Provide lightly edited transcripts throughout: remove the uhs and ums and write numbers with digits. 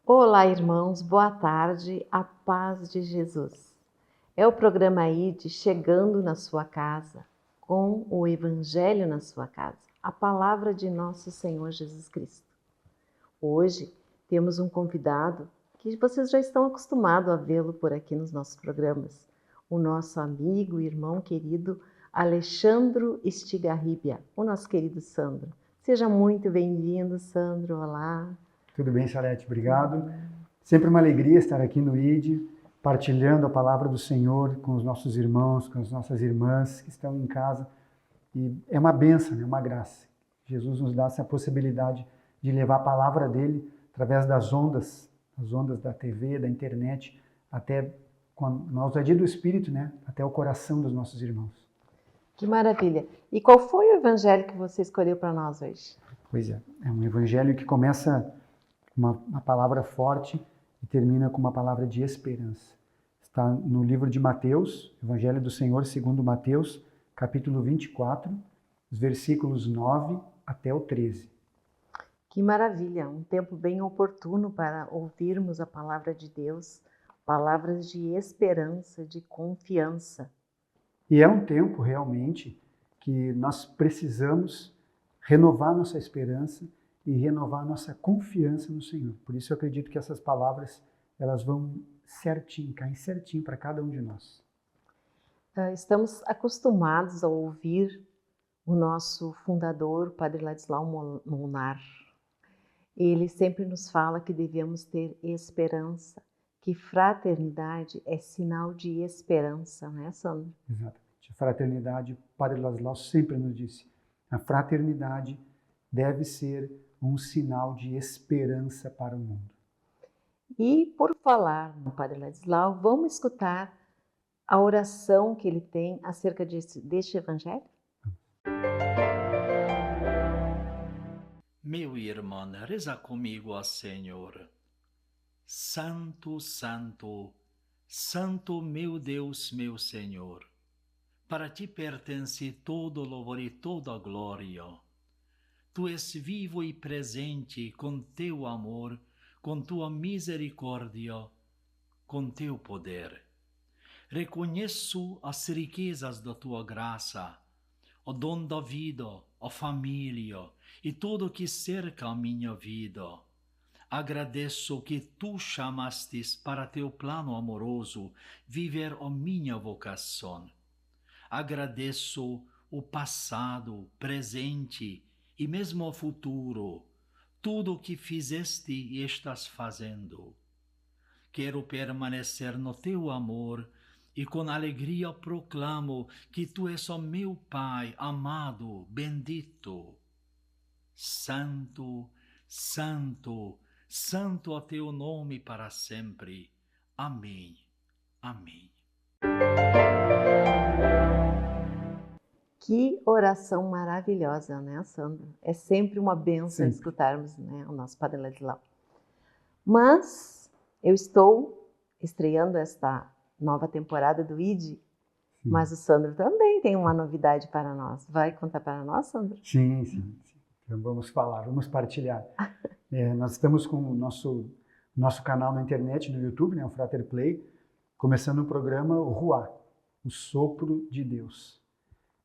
Olá, irmãos, boa tarde, a paz de Jesus. É o programa ID chegando na sua casa, com o Evangelho na sua casa, a palavra de nosso Senhor Jesus Cristo. Hoje temos um convidado que vocês já estão acostumados a vê-lo por aqui nos nossos programas, o nosso amigo e irmão querido Alexandro Estigarribia, o nosso querido Sandro. Seja muito bem-vindo, Sandro, olá. Tudo bem, Salete? Obrigado. Sempre uma alegria estar aqui no ID, partilhando a palavra do Senhor com os nossos irmãos, com as nossas irmãs que estão em casa. E é uma bênção, é uma graça. Jesus nos dá essa possibilidade de levar a palavra dele através das ondas da TV, da internet, até na ousadia do Espírito, né? Até o coração dos nossos irmãos. Que maravilha! E qual foi o evangelho que você escolheu para nós hoje? Pois é um evangelho que começa uma palavra forte e termina com uma palavra de esperança. Está no livro de Mateus, Evangelho do Senhor segundo Mateus, capítulo 24, os versículos 9 até o 13. Que maravilha! Um tempo bem oportuno para ouvirmos a palavra de Deus, palavras de esperança, de confiança. E é um tempo realmente que nós precisamos renovar nossa esperança e renovar nossa confiança no Senhor. Por isso eu acredito que essas palavras, elas vão certinho, caem certinho para cada um de nós. Estamos acostumados a ouvir o nosso fundador, Padre Ladislau Molnar. Ele sempre nos fala que devemos ter esperança, que fraternidade é sinal de esperança, não é, Sandro? Exatamente. A fraternidade, o Padre Ladislau sempre nos disse, a fraternidade deve ser um sinal de esperança para o mundo. E por falar no Padre Ladislau, vamos escutar a oração que ele tem acerca deste evangelho? Meu irmão, reza comigo ao Senhor. Santo, Santo, Santo meu Deus, meu Senhor, para ti pertence todo louvor e toda glória. Tu és vivo e presente com teu amor, com tua misericórdia, com teu poder. Reconheço as riquezas da tua graça, o dom da vida, a família e tudo que cerca a minha vida. Agradeço que tu chamastes para teu plano amoroso viver a minha vocação. Agradeço o passado, presente e mesmo o futuro, tudo o que fizeste e estás fazendo. Quero permanecer no teu amor e com alegria proclamo que tu és o meu Pai amado, bendito. Santo, Santo, Santo é teu nome para sempre. Amém. Amém. Que oração maravilhosa, né, Sandro? É sempre uma bênção escutarmos, né, o nosso Padre Ladislau. Mas eu estou estreando esta nova temporada do ID, mas o Sandro também tem uma novidade para nós. Vai contar para nós, Sandro? Sim. Então vamos falar, vamos partilhar. Nós estamos com o nosso canal na internet, no YouTube, né, o Frater Play, começando o programa Ruá, o Sopro de Deus,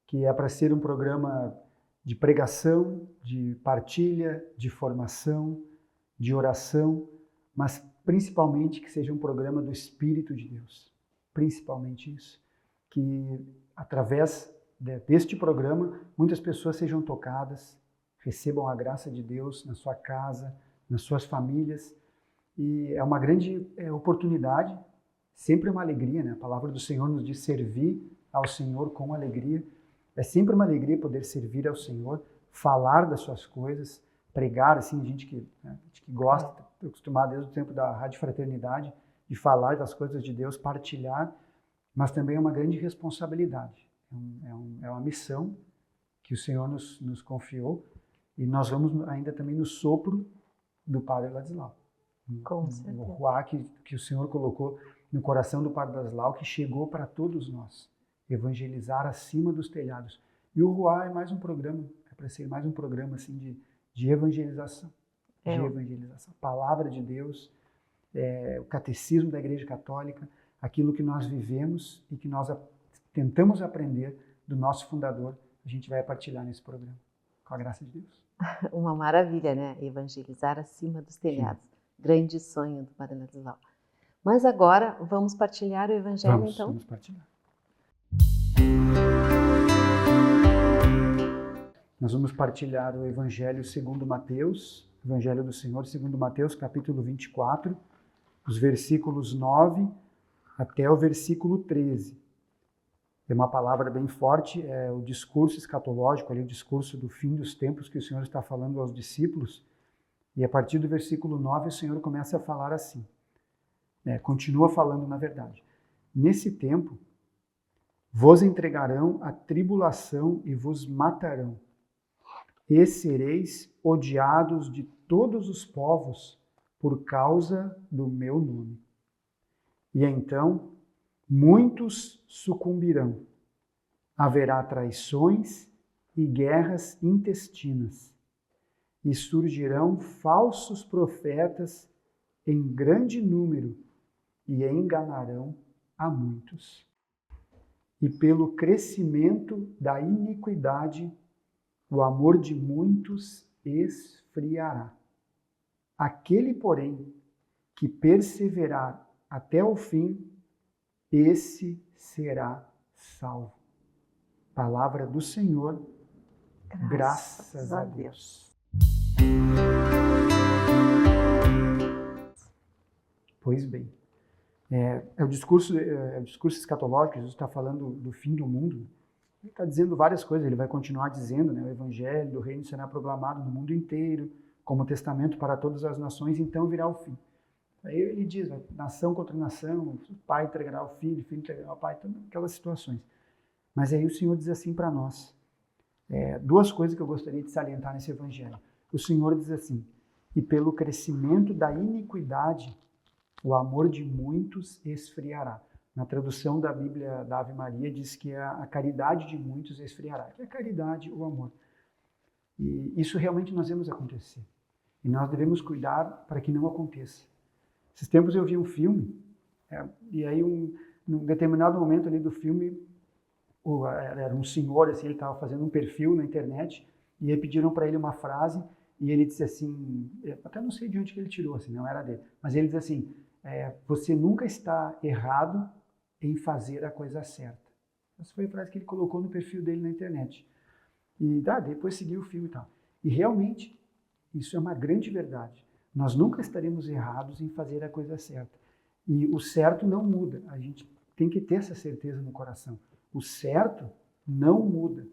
que é para ser um programa de pregação, de partilha, de formação, de oração, mas principalmente que seja um programa do Espírito de Deus. Principalmente isso. Que através deste programa muitas pessoas sejam tocadas, recebam a graça de Deus na sua casa, nas suas famílias. E é uma grande oportunidade, sempre uma alegria, né? A palavra do Senhor nos diz servir ao Senhor com alegria. É sempre uma alegria poder servir ao Senhor, falar das suas coisas, pregar, assim, gente que gosta, estou acostumado desde o tempo da Rádio Fraternidade, de falar das coisas de Deus, partilhar, mas também é uma grande responsabilidade. É uma missão que o Senhor nos confiou e nós vamos ainda também no sopro do Padre Ladislau. Com certeza. O ruá que o Senhor colocou no coração do Padre Ladislau, que chegou para todos nós. Evangelizar acima dos telhados. E o Ruá é mais um programa, é para ser mais um programa assim de evangelização. De evangelização. A palavra de Deus, o catecismo da Igreja Católica, aquilo que nós vivemos e que nós tentamos aprender do nosso fundador, a gente vai partilhar nesse programa, com a graça de Deus. Uma maravilha, né? Evangelizar acima dos telhados. Sim. Grande sonho do Padre Ladislau. Mas agora vamos partilhar o Evangelho, então? Vamos partilhar. Nós vamos partilhar o Evangelho segundo Mateus, Evangelho do Senhor segundo Mateus, capítulo 24, os versículos 9 até o versículo 13. É uma palavra bem forte, é o discurso escatológico, ali, o discurso do fim dos tempos que o Senhor está falando aos discípulos. E a partir do versículo 9, o Senhor começa a falar assim. Continua falando, na verdade. Nesse tempo, vos entregarão a tribulação e vos matarão. E sereis odiados de todos os povos por causa do meu nome. E então muitos sucumbirão. Haverá traições e guerras intestinas. E surgirão falsos profetas em grande número e enganarão a muitos. E pelo crescimento da iniquidade, o amor de muitos esfriará. Aquele, porém, que perseverar até o fim, esse será salvo. Palavra do Senhor, graças a Deus. Pois bem, é o discurso escatológico. Jesus está falando do fim do mundo. Ele está dizendo várias coisas, ele vai continuar dizendo, né? O Evangelho do Reino será proclamado no mundo inteiro, como testamento para todas as nações, então virá o fim. Aí ele diz, nação contra nação, o pai entregará o filho entregará o pai, aquelas situações. Mas aí o Senhor diz assim para nós, duas coisas que eu gostaria de salientar nesse Evangelho. O Senhor diz assim, e pelo crescimento da iniquidade, o amor de muitos esfriará. Na tradução da Bíblia da Ave Maria diz que a caridade de muitos esfriará. Que é a caridade, o amor. E isso realmente nós vemos acontecer. E nós devemos cuidar para que não aconteça. Esses tempos eu vi um filme, e aí num determinado momento ali do filme, era um senhor, assim, ele estava fazendo um perfil na internet, e aí pediram para ele uma frase, e ele disse assim, até não sei de onde que ele tirou, assim, não era dele, mas ele diz assim, você nunca está errado em fazer a coisa certa. Essa foi a frase que ele colocou no perfil dele na internet. E depois seguiu o filme e tal. E realmente, isso é uma grande verdade. Nós nunca estaremos errados em fazer a coisa certa. E o certo não muda. A gente tem que ter essa certeza no coração. O certo não muda.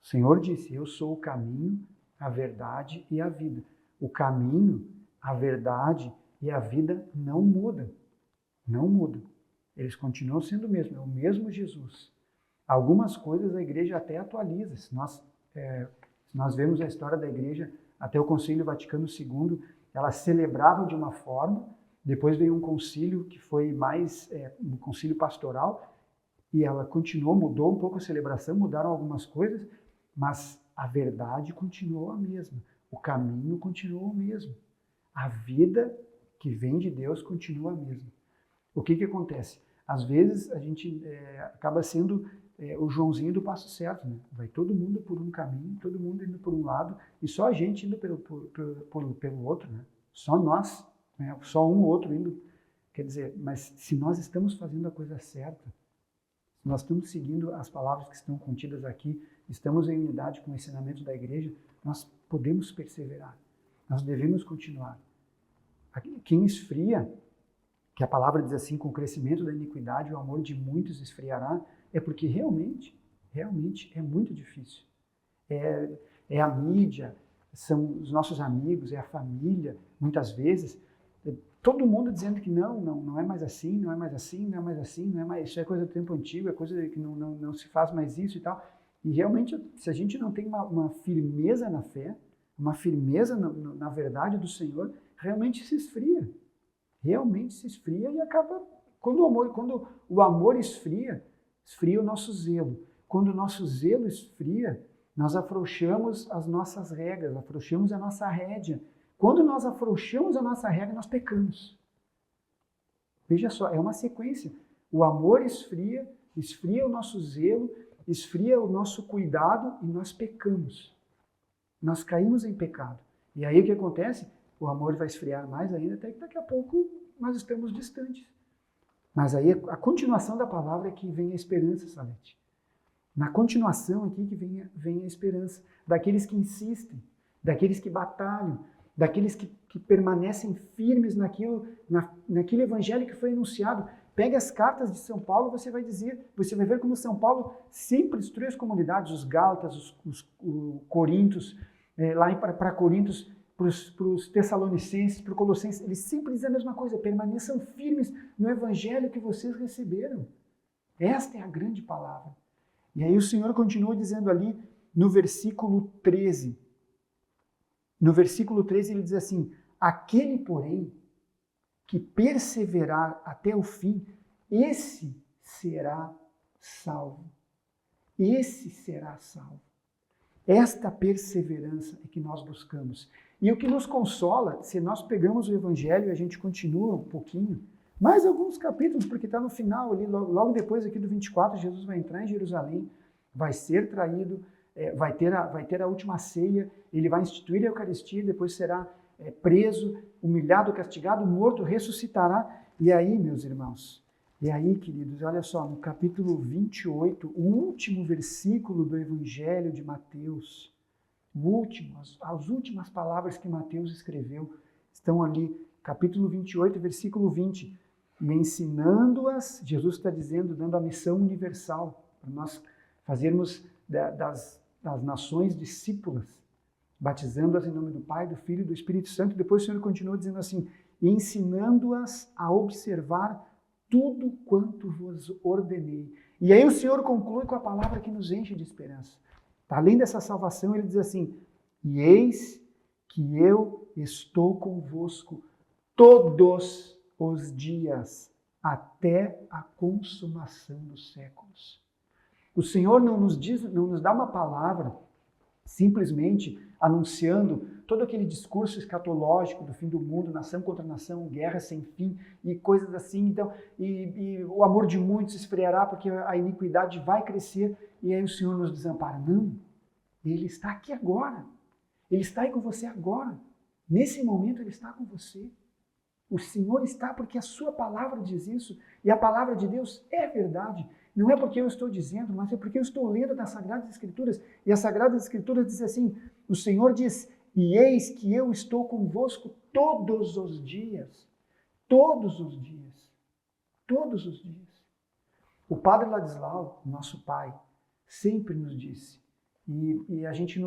O Senhor disse, eu sou o caminho, a verdade e a vida. O caminho, a verdade e a vida não mudam. Não mudam. Eles continuam sendo o mesmo. É o mesmo Jesus. Algumas coisas a igreja até atualiza. Se nós vemos a história da igreja até o Concílio Vaticano II, ela celebrava de uma forma, depois veio um concílio que foi mais um concílio pastoral, e ela continuou, mudou um pouco a celebração, mudaram algumas coisas, mas a verdade continuou a mesma, o caminho continuou o mesmo, a vida que vem de Deus continua a mesma. O que acontece? Às vezes a gente acaba sendo o Joãozinho do passo certo, né? Vai todo mundo por um caminho, todo mundo indo por um lado, e só a gente indo pelo outro, né? Só nós, né? Só um ou outro indo. Quer dizer, mas se nós estamos fazendo a coisa certa, se nós estamos seguindo as palavras que estão contidas aqui, estamos em unidade com o ensinamento da igreja, nós podemos perseverar, nós devemos continuar. Quem esfria, que a palavra diz assim, com o crescimento da iniquidade, o amor de muitos esfriará, é porque realmente é muito difícil. É a mídia, são os nossos amigos, é a família, muitas vezes, todo mundo dizendo que não é mais assim, não é mais assim, não é mais assim, não é mais, isso é coisa do tempo antigo, é coisa que não se faz mais isso e tal. E realmente, se a gente não tem uma firmeza na fé, uma firmeza na verdade do Senhor, realmente se esfria. Realmente se esfria e acaba... Quando o amor esfria o nosso zelo. Quando o nosso zelo esfria, nós afrouxamos as nossas regras, afrouxamos a nossa rédea. Quando nós afrouxamos a nossa regra, nós pecamos. Veja só, é uma sequência. O amor esfria o nosso zelo, esfria o nosso cuidado e nós pecamos. Nós caímos em pecado. E aí o que acontece? O amor vai esfriar mais ainda, até que daqui a pouco nós estamos distantes. Mas aí a continuação da palavra é que vem a esperança, Salete. Na continuação aqui que vem a esperança. Daqueles que insistem, daqueles que batalham, daqueles que permanecem firmes naquele evangelho que foi anunciado. Pega as cartas de São Paulo, você vai ver como São Paulo sempre instrui as comunidades, os Gálatas, os Coríntios, lá para Coríntios, para os Tessalonicenses, para os Colossenses, eles sempre dizem a mesma coisa: permaneçam firmes no evangelho que vocês receberam. Esta é a grande palavra. E aí o Senhor continua dizendo ali no versículo 13. No versículo 13 ele diz assim: aquele, porém, que perseverar até o fim, esse será salvo. Esse será salvo. Esta perseverança é que nós buscamos. E o que nos consola, se nós pegamos o Evangelho e a gente continua um pouquinho, mais alguns capítulos, porque está no final ali, logo depois aqui do 24, Jesus vai entrar em Jerusalém, vai ser traído, vai ter a última ceia, ele vai instituir a Eucaristia, depois será preso, humilhado, castigado, morto, ressuscitará. E aí, meus irmãos, e aí, queridos, olha só, no capítulo 28, o último versículo do Evangelho de Mateus, as últimas palavras que Mateus escreveu, estão ali, capítulo 28, versículo 20. E ensinando-as, Jesus está dizendo, dando a missão universal, para nós fazermos das nações discípulas, batizando-as em nome do Pai, do Filho e do Espírito Santo. Depois o Senhor continua dizendo assim: ensinando-as a observar tudo quanto vos ordenei. E aí o Senhor conclui com a palavra que nos enche de esperança. Além dessa salvação, ele diz assim: e eis que eu estou convosco todos os dias, até a consumação dos séculos. O Senhor não nos dá uma palavra simplesmente anunciando todo aquele discurso escatológico do fim do mundo, nação contra nação, guerra sem fim e coisas assim. Então, e o amor de muitos esfriará porque a iniquidade vai crescer e aí o Senhor nos desampara. Não, Ele está aqui agora. Ele está aí com você agora. Nesse momento Ele está com você. O Senhor está porque a sua palavra diz isso e a palavra de Deus é verdade. Não é porque eu estou dizendo, mas é porque eu estou lendo nas Sagradas Escrituras. E as Sagradas Escrituras dizem assim, o Senhor diz: e eis que eu estou convosco todos os dias. Todos os dias. Todos os dias. O Padre Ladislau, nosso pai, sempre nos disse, e a gente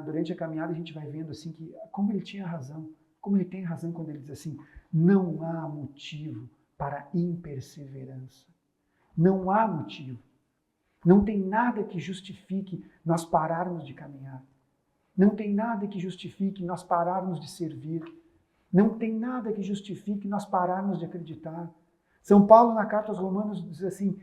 durante a caminhada a gente vai vendo assim que como ele tinha razão, como ele tem razão quando ele diz assim: não há motivo para imperseverança. Não há motivo. Não tem nada que justifique nós pararmos de caminhar. Não tem nada que justifique nós pararmos de servir. Não tem nada que justifique nós pararmos de acreditar. São Paulo, na carta aos Romanos, diz assim: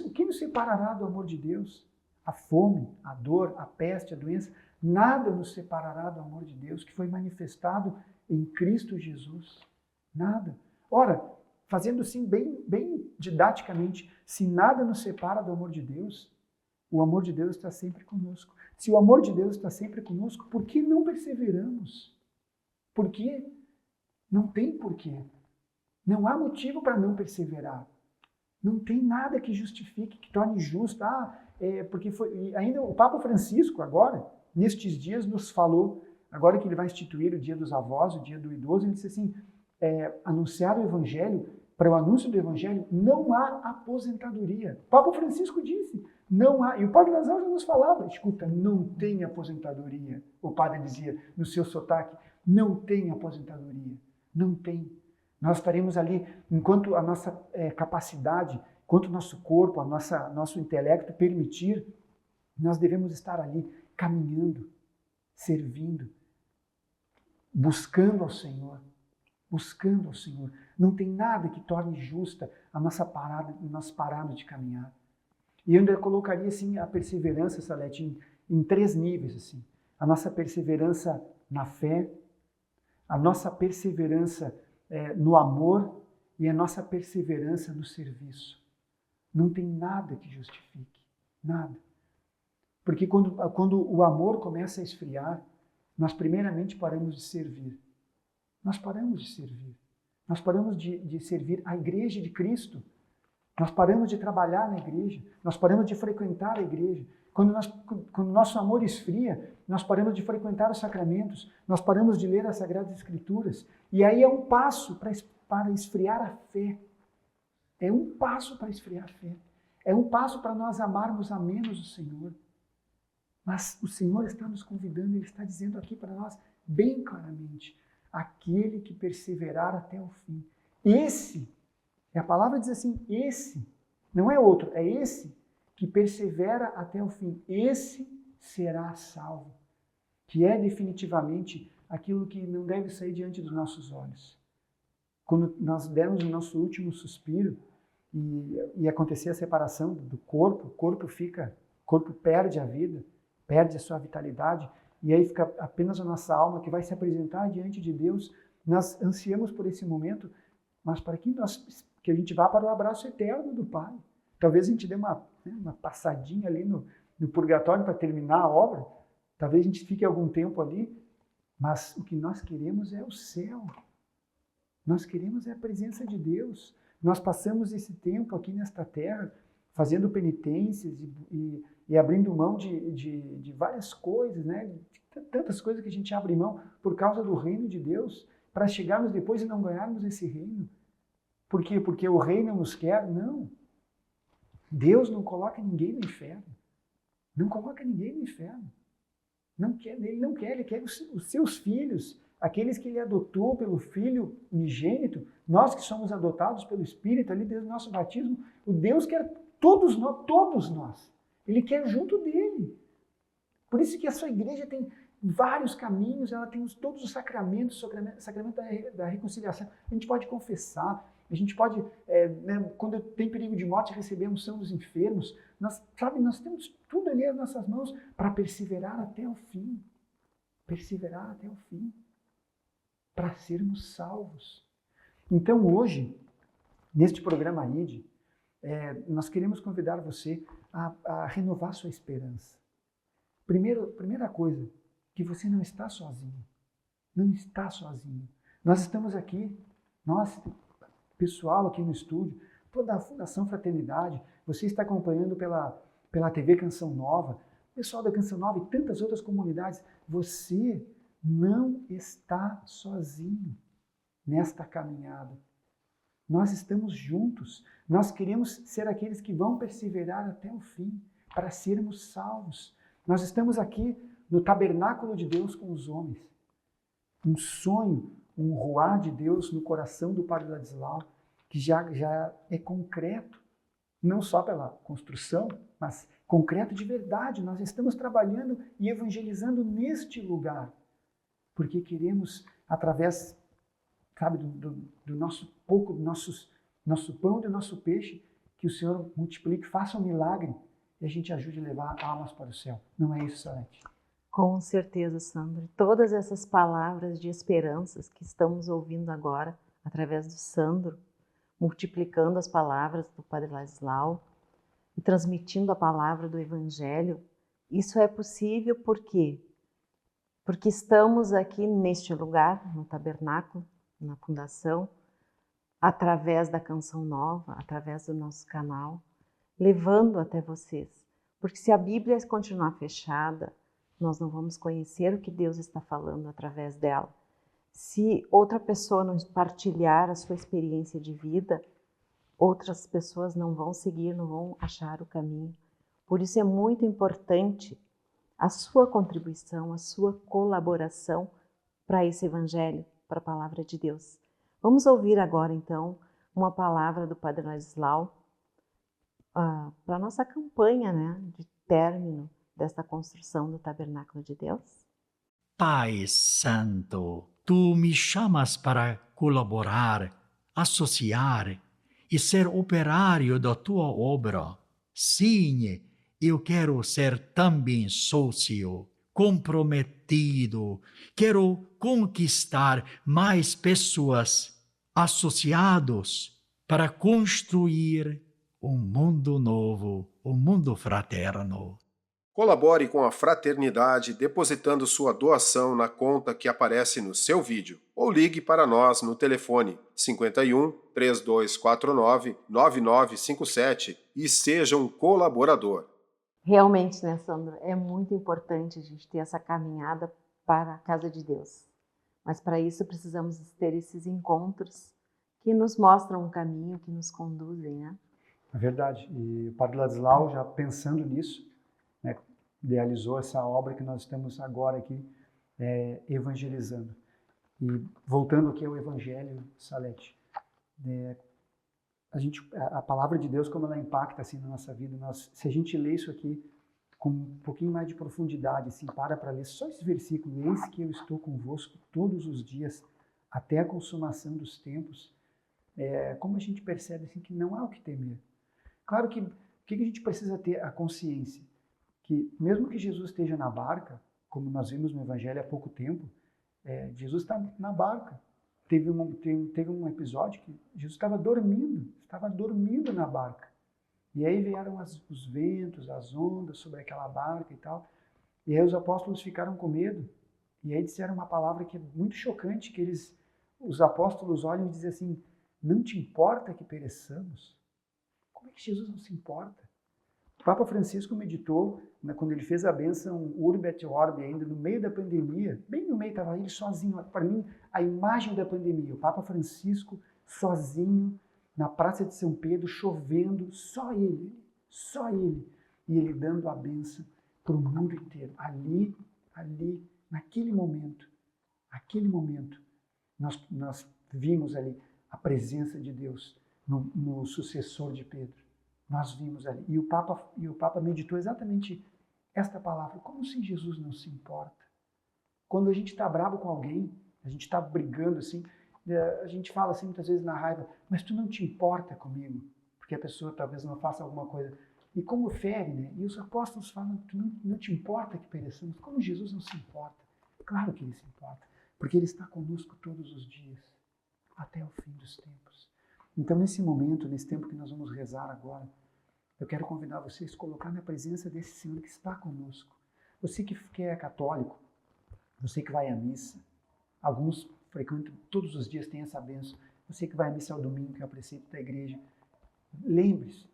o que nos separará do amor de Deus? A fome, a dor, a peste, a doença, nada nos separará do amor de Deus que foi manifestado em Cristo Jesus. Nada. Ora, fazendo assim bem didaticamente, se nada nos separa do amor de Deus, o amor de Deus está sempre conosco. Se o amor de Deus está sempre conosco, por que não perseveramos? Por quê? Não tem porquê. Não há motivo para não perseverar. Não tem nada que justifique, que torne justo. Porque foi. E ainda o Papa Francisco, agora, nestes dias, nos falou, agora que ele vai instituir o Dia dos Avós, o Dia do Idoso, ele disse assim: anunciar o Evangelho, para o anúncio do Evangelho, não há aposentadoria. O Papa Francisco disse, não há. E o Padre Lazar já nos falava, escuta, não tem aposentadoria. O padre dizia no seu sotaque, não tem aposentadoria. Não tem. Nós estaremos ali, enquanto a nossa capacidade, enquanto o nosso corpo, nosso intelecto permitir, nós devemos estar ali caminhando, servindo, buscando ao Senhor. Buscando ao Senhor. Não tem nada que torne justa a nossa parada de caminhar. E eu ainda colocaria assim, a perseverança, Salete, em 3 níveis. Assim. A nossa perseverança na fé, a nossa perseverança no amor e a nossa perseverança no serviço. Não tem nada que justifique, nada. Porque quando o amor começa a esfriar, nós primeiramente paramos de servir. Nós paramos de servir. Nós paramos de servir a igreja de Cristo. Nós paramos de trabalhar na igreja. Nós paramos de frequentar a igreja. Quando o nosso amor esfria, nós paramos de frequentar os sacramentos. Nós paramos de ler as Sagradas Escrituras. E aí é um passo para esfriar a fé. É um passo para esfriar a fé. É um passo para nós amarmos a menos o Senhor. Mas o Senhor está nos convidando, Ele está dizendo aqui para nós bem claramente: aquele que perseverar até o fim. Esse, a palavra diz assim, esse, não é outro, é esse que persevera até o fim. Esse será salvo, que é definitivamente aquilo que não deve sair diante dos nossos olhos. Quando nós dermos o nosso último suspiro e acontecer a separação do corpo, o corpo perde a vida, perde a sua vitalidade, e aí fica apenas a nossa alma que vai se apresentar diante de Deus. Nós ansiamos por esse momento, mas para que a gente vá para o abraço eterno do Pai. Talvez a gente dê uma passadinha ali no purgatório para terminar a obra, talvez a gente fique algum tempo ali, mas o que nós queremos é o céu. Nós queremos é a presença de Deus. Nós passamos esse tempo aqui nesta terra fazendo penitências e abrindo mão de várias coisas, né? Tantas coisas que a gente abre mão por causa do reino de Deus, para chegarmos depois e não ganharmos esse reino. Por quê? Porque o rei não nos quer? Não. Deus não coloca ninguém no inferno. Não coloca ninguém no inferno. Não quer, ele quer os seus filhos, aqueles que ele adotou pelo Filho unigênito, nós que somos adotados pelo Espírito, ali desde o nosso batismo. O Deus quer todos nós. Ele quer junto dele. Por isso que a sua igreja tem vários caminhos, ela tem todos os sacramentos, sacramento da reconciliação. A gente pode confessar, a gente pode, quando tem perigo de morte, receber a unção dos enfermos. Nós temos tudo ali nas nossas mãos para perseverar até o fim. Perseverar até o fim. Para sermos salvos. Então hoje, neste programa ID, nós queremos convidar você a renovar sua esperança. Primeira coisa, que você não está sozinho. Não está sozinho. Nós estamos aqui, nós, pessoal aqui no estúdio, toda a Fundação Fraternidade, você está acompanhando pela TV Canção Nova, o pessoal da Canção Nova e tantas outras comunidades. Você não está sozinho nesta caminhada. Nós estamos juntos. Nós queremos ser aqueles que vão perseverar até o fim, para sermos salvos. Nós estamos aqui no tabernáculo de Deus com os homens. Um sonho, um ruá de Deus no coração do Padre Ladislau, que já é concreto, não só pela construção, mas concreto de verdade. Nós estamos trabalhando e evangelizando neste lugar, porque queremos, através, do nosso pouco, do nosso pão e do nosso peixe, que o Senhor multiplique, faça um milagre e a gente ajude a levar almas para o céu. Não é isso, Salete? Com certeza, Sandro. Todas essas palavras de esperanças que estamos ouvindo agora, através do Sandro, multiplicando as palavras do Padre Ladislau e transmitindo a palavra do Evangelho, isso é possível por quê? Porque estamos aqui neste lugar, no tabernáculo, na fundação, através da Canção Nova, através do nosso canal, levando até vocês. Porque se a Bíblia continuar fechada, nós não vamos conhecer o que Deus está falando através dela. Se outra pessoa não partilhar a sua experiência de vida, outras pessoas não vão seguir, não vão achar o caminho. Por isso é muito importante a sua contribuição, a sua colaboração para esse Evangelho, para a Palavra de Deus. Vamos ouvir agora, então, uma palavra do Padre Ladislau para a nossa campanha, né, de término desta construção do Tabernáculo de Deus. Pai Santo, Tu me chamas para colaborar, associar e ser operário da Tua obra. Sim, eu quero ser também sócio, comprometido, quero conquistar mais pessoas associados para construir um mundo novo, um mundo fraterno. Colabore com a fraternidade depositando sua doação na conta que aparece no seu vídeo ou ligue para nós no telefone 51 3249 9957 e seja um colaborador. Realmente, né, Sandro? É muito importante a gente ter essa caminhada para a casa de Deus. Mas para isso precisamos ter esses encontros que nos mostram um caminho, que nos conduzem, né? É verdade. E o Padre Ladislau, já pensando nisso, né, idealizou essa obra que nós estamos agora aqui evangelizando. E voltando aqui ao Evangelho, Salete, a palavra de Deus, como ela impacta assim na nossa vida, se a gente lê isso aqui com um pouquinho mais de profundidade, assim, para ler só esse versículo, eis que eu estou convosco todos os dias, até a consumação dos tempos, como a gente percebe assim, que não há o que temer. Claro que o que a gente precisa ter a consciência? Que mesmo que Jesus esteja na barca, como nós vimos no Evangelho há pouco tempo, Jesus está na barca. Teve um episódio que Jesus estava dormindo na barca. E aí vieram os ventos, as ondas sobre aquela barca e tal. E aí os apóstolos ficaram com medo. E aí disseram uma palavra que é muito chocante, que os apóstolos olham e dizem assim, não te importa que pereçamos? Como é que Jesus não se importa? O Papa Francisco meditou, né, quando ele fez a bênção Urbi et Orbi, ainda no meio da pandemia, bem no meio estava ele sozinho. Para mim, a imagem da pandemia, o Papa Francisco sozinho, na Praça de São Pedro, chovendo, só ele, e ele dando a bênção para o mundo inteiro. Ali, naquele momento, nós vimos ali a presença de Deus no sucessor de Pedro. Nós vimos ali. E o Papa meditou exatamente esta palavra. Como se Jesus não se importa? Quando a gente está bravo com alguém, a gente está brigando assim, a gente fala assim muitas vezes na raiva, mas tu não te importa comigo? Porque a pessoa talvez não faça alguma coisa. E como fere, né? E os apóstolos falam, tu não te importa que pereçamos? Como Jesus não se importa? Claro que ele se importa, porque ele está conosco todos os dias, até o fim dos tempos. Então, nesse momento, nesse tempo que nós vamos rezar agora, eu quero convidar vocês a colocar na presença desse Senhor que está conosco. Você que é católico, você que vai à missa, alguns frequentam todos os dias, tem essa bênção. Você que vai à missa ao domingo, que é o preceito da igreja, lembre-se,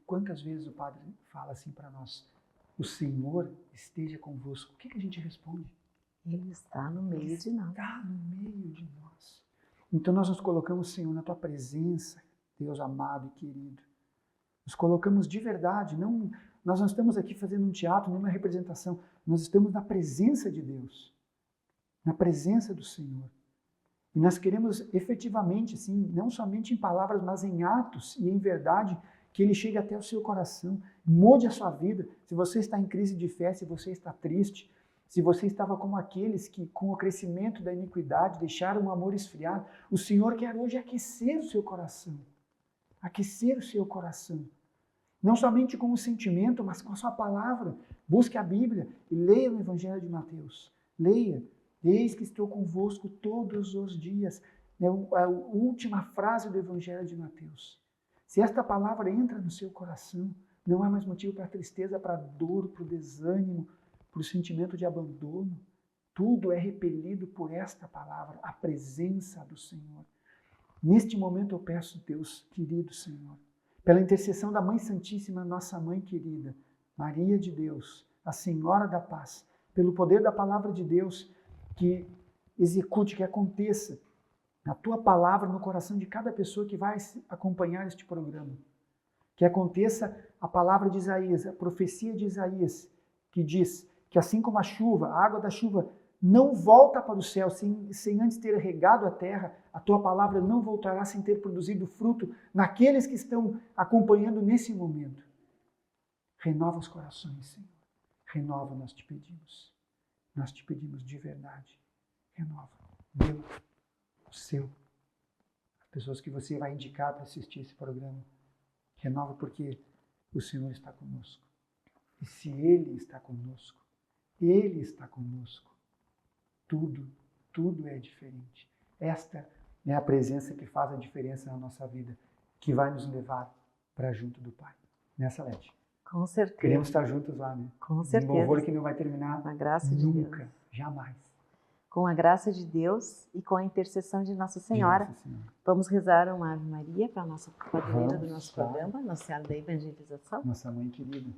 quantas vezes o Padre fala assim para nós, o Senhor esteja convosco. O que a gente responde? Ele está no meio de nós. Está no meio de nós. Então nós nos colocamos, Senhor, na Tua presença, Deus amado e querido. Nos colocamos de verdade, nós não estamos aqui fazendo um teatro, nem uma representação, nós estamos na presença de Deus, na presença do Senhor. E nós queremos efetivamente, assim, não somente em palavras, mas em atos e em verdade, que Ele chegue até o seu coração, mude a sua vida. Se você está em crise de fé, se você está triste, se você estava como aqueles que, com o crescimento da iniquidade, deixaram o amor esfriar, o Senhor quer hoje aquecer o seu coração. Aquecer o seu coração. Não somente com o sentimento, mas com a sua palavra. Busque a Bíblia e leia o Evangelho de Mateus. Leia. Eis que estou convosco todos os dias. É a última frase do Evangelho de Mateus. Se esta palavra entra no seu coração, não há mais motivo para tristeza, para dor, para o desânimo, para o sentimento de abandono. Tudo é repelido por esta palavra, a presença do Senhor. Neste momento eu peço, Deus, querido Senhor, pela intercessão da Mãe Santíssima, nossa Mãe querida, Maria de Deus, a Senhora da Paz, pelo poder da palavra de Deus, que execute, que aconteça a Tua palavra no coração de cada pessoa que vai acompanhar este programa. Que aconteça a palavra de Isaías, a profecia de Isaías, que diz que assim como a chuva, a água da chuva, não volta para o céu sem antes ter regado a terra, a Tua palavra não voltará sem ter produzido fruto naqueles que estão acompanhando nesse momento. Renova os corações, Senhor. Renova, nós te pedimos. Nós te pedimos de verdade. Renova. Meu, o seu. As pessoas que você vai indicar para assistir esse programa. Renova porque o Senhor está conosco. E se Ele está conosco, tudo é diferente. Esta É a presença que faz a diferença na nossa vida, que vai nos levar para junto do Pai. Nessa Leti. Com certeza. Queremos estar juntos lá, né? Com Um certeza. louvor que não vai terminar Com a graça de nunca, Deus. jamais. Com a graça de Deus e com a intercessão de Nossa Senhora. De Nossa Senhora. Vamos rezar uma Ave Maria para a nossa padroeira do Vamos, nosso claro. programa, Nossa Senhora da Evangelização. Nossa Mãe querida.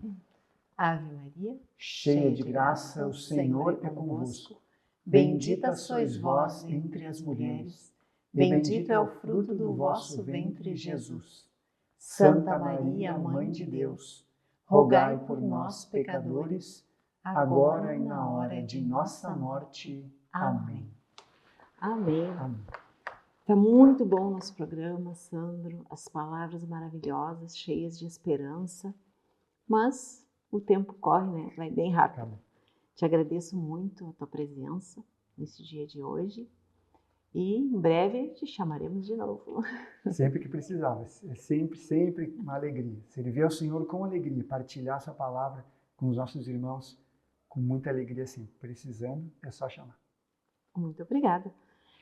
Ave Maria, Cheia de graça, o Senhor é convosco. Bendita sois vós entre as mulheres. Bendito é o fruto do vosso ventre, Jesus. Santa Maria, Mãe de Deus, rogai por nós, pecadores, agora e na hora de nossa morte. Amém. Amém. Amém. Está muito bom o nosso programa, Sandro. As palavras maravilhosas, cheias de esperança. Mas o tempo corre, né? Vai bem rápido. Acabou. Te agradeço muito a tua presença nesse dia de hoje. E em breve te chamaremos de novo. Sempre que precisava. É sempre uma alegria. Servir ao Senhor com alegria, partilhar essa palavra com os nossos irmãos com muita alegria sempre. Precisando, é só chamar. Muito obrigada.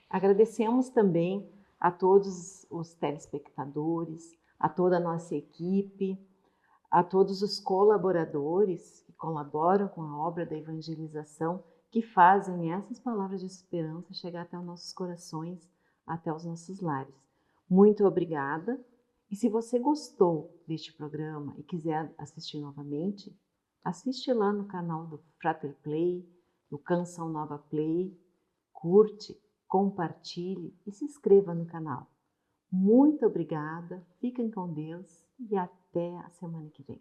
Agradecemos também a todos os telespectadores, a toda a nossa equipe, a todos os colaboradores que colaboram com a obra da evangelização, que fazem essas palavras de esperança chegar até os nossos corações, até os nossos lares. Muito obrigada. E se você gostou deste programa e quiser assistir novamente, assiste lá no canal do Frater Play, do Canção Nova Play, curte, compartilhe e se inscreva no canal. Muito obrigada, fiquem com Deus e até a semana que vem.